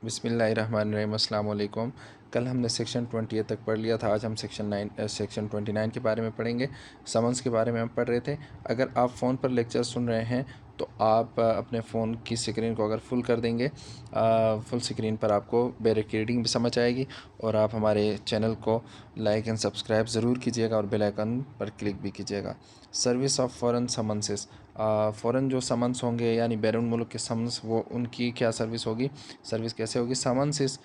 बिस्मिल्लाहिर्रहमानिर्रहीम। अस्सलाम वालेकुम। कल हमने सेक्शन 20 तक पढ़ लिया था। आज हम सेक्शन 29 के बारे में पढ़ेंगे। समन्स के बारे में हम पढ़ रहे थे। अगर आप फ़ोन पर लेक्चर सुन रहे हैं तो आप अपने फ़ोन की स्क्रीन को अगर फुल कर देंगे, फुल स्क्रीन पर आपको बैरिक रीडिंग भी समझ आएगी। और आप हमारे चैनल को लाइक एंड सब्सक्राइब ज़रूर कीजिएगा और बेल आइकन पर क्लिक भी कीजिएगा। सर्विस ऑफ फ़ॉरेन समन्सेस, फ़ॉरेन जो समन्स होंगे यानी बैरून मुल्क के समन्स, वो उनकी क्या सर्विस होगी, सर्विस कैसे होगी। Summons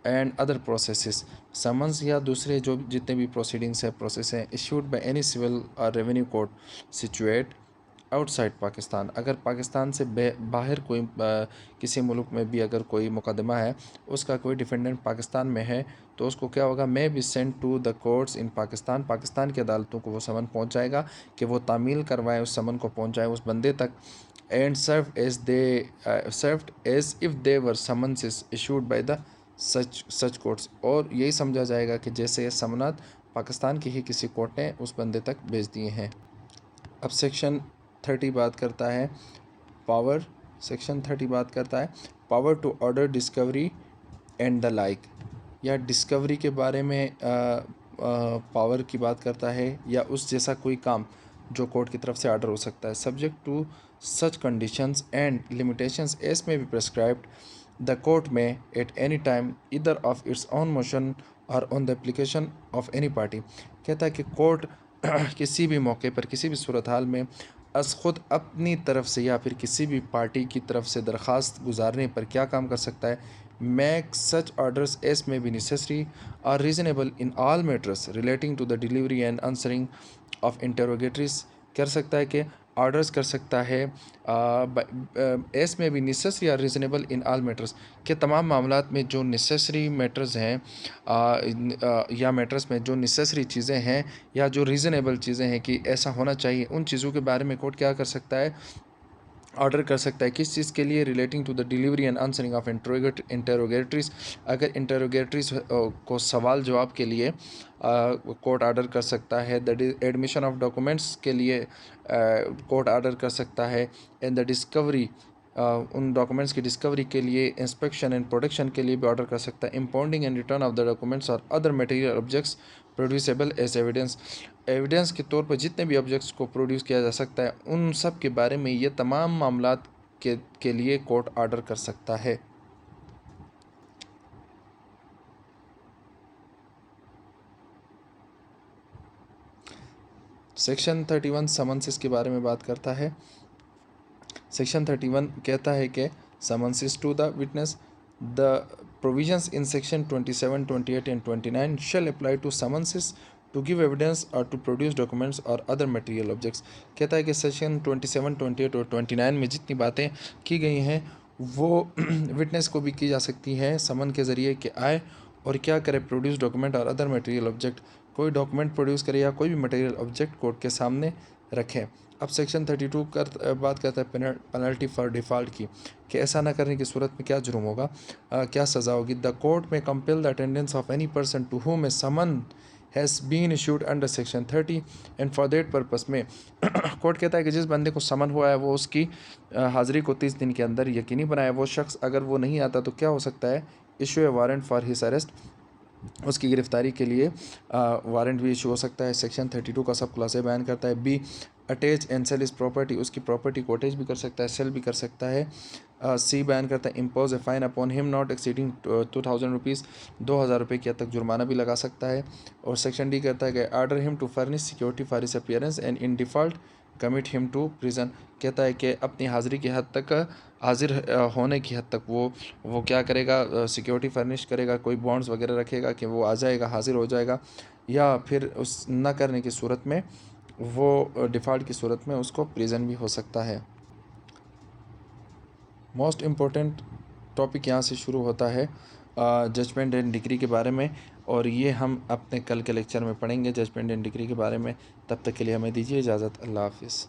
and other processes, summons या दूसरे जो जितने भी प्रोसीडिंग्स है, प्रोसेस हैं, इशूड बाय एनी सिविल और revenue court situate outside Pakistan. अगर पाकिस्तान से बाहर कोई किसी मुल्क में भी अगर कोई मुकदमा है, उसका कोई डिफेंडेंट पाकिस्तान में है, तो उसको क्या होगा, may be sent to the courts in Pakistan. Pakistan की अदालतों को वो समन पहुँच जाएगा कि वो तामील करवाएं, उस समन को पहुँचाएँ उस बंदे तक। And served as if they were summonses issued by the such courts। और यही समझा जाएगा कि जैसे ये समनात पाकिस्तान की ही किसी कोर्ट ने उस बंदे तक भेज दिए हैं। अब सेक्शन 30 बात करता है पावर। सेक्शन 30 बात करता है power to order discovery and the like, या डिस्कवरी के बारे में पावर की बात करता है, या उस जैसा कोई काम जो कोर्ट की तरफ से ऑर्डर हो सकता है। Subject to such conditions and limitations as may be prescribed the court may at any time either of its own motion or on the application of any party. कहता है कि कोर्ट किसी भी मौके पर, किसी भी सूरत हाल में अस खुद अपनी तरफ से या फिर किसी भी पार्टी की तरफ से दरख्वास्त गुजारने पर क्या काम कर सकता है। Make such orders as may be necessary और reasonable in all matters relating to the delivery and answering of interrogatories. कर सकता है कि ऑर्डर्स कर सकता है एस में भी नेसेसरी और रीज़नेबल इन आल मैटर्स, के तमाम मामलात में जो नेसेसरी मैटर्स हैं, या मैटर्स में जो नेसेसरी चीज़ें हैं या जो रीज़नेबल चीज़ें हैं कि ऐसा होना चाहिए, उन चीज़ों के बारे में कोर्ट क्या कर सकता है, ऑर्डर कर सकता है। किस चीज़ के लिए, relating to the delivery and answering of interrogatories. अगर इंटरोगेटरीज को सवाल जवाब के लिए कोर्ट ऑर्डर कर सकता है। द एडमिशन ऑफ डॉक्यूमेंट्स के लिए कोर्ट ऑर्डर कर सकता है। एंड द डिस्कवरी, उन डॉक्यूमेंट्स की डिस्कवरी के लिए, इंस्पेक्शन एंड प्रोटेक्शन के लिए भी ऑर्डर कर सकता है। Impounding and return of the documents or other material objects producible as evidence. Evidence के तौर पर जितने भी ऑब्जेक्ट्स को प्रोड्यूस किया जा सकता है, उन सब के बारे में ये तमाम मामलात के लिए कोर्ट ऑर्डर कर सकता है। सेक्शन 31 समन्सेस के बारे में बात करता है। सेक्शन 31 कहता है कि summonses to the witness, the provisions in section 27, 28 and 29 shall apply to summonses to give evidence or to produce documents or other material objects. कहता है कि सेक्शन 27, 28 और 29 में जितनी बातें की गई हैं वो विटनेस को भी की जा सकती है समन के ज़रिए कि आए और क्या करे, प्रोड्यूस डॉक्यूमेंट और अदर मटेरियल ऑब्जेक्ट, कोई डॉक्यूमेंट प्रोड्यूस करे या कोई भी मटेरियल ऑब्जेक्ट कोर्ट के सामने रखें। अब सेक्शन 32 बात करता है पेनल्टी फॉर डिफ़ॉल्ट की, कि ऐसा ना करने की सूरत में क्या जुर्म होगा, क्या सज़ा होगी। The court may compel the attendance of any person to whom a summons has been issued under section 30 and for that purpose में कोर्ट कहता है कि जिस बंदे को समन हुआ है वो उसकी हाज़िरी को 30 दिन के अंदर यकीनी बनाए। वो शख्स अगर वो नहीं आता तो क्या हो सकता है, issue A warrant for his arrest, उसकी गिरफ्तारी के लिए वारंट भी इशू हो सकता है। सेक्शन 32 का सब क्लासे बयान करता है। बी अटैच एंड सेल इस प्रॉपर्टी, उसकी प्रॉपर्टी को अटैच भी कर सकता है, सेल भी कर सकता है। सी बयान करता है impose a fine upon him not exceeding 2000 rupees, 2000 रुपये की हद तक जुर्माना भी लगा सकता है। और सेक्शन डी कहता है कि order him to furnish security for his appearance and in default commit him to prison. कहता है कि अपनी हाज़िरी की हद तक, हाजिर होने की हद तक वो क्या करेगा, सिक्योरिटी फर्निश करेगा, कोई बॉन्ड्स वगैरह रखेगा कि वो आ जाएगा, हाजिर हो जाएगा, या फिर उस न करने की सूरत में, वो डिफ़ॉल्ट की सूरत में उसको प्रिजन भी हो सकता है। मोस्ट इम्पोर्टेंट टॉपिक यहाँ से शुरू होता है जजमेंट एंड डिक्री के बारे में, और ये हम अपने कल के लेक्चर में पढ़ेंगे जजमेंट एंड डिक्री के बारे में। तब तक के लिए हमें दीजिए इजाज़त। अल्लाह हाफ़िज़।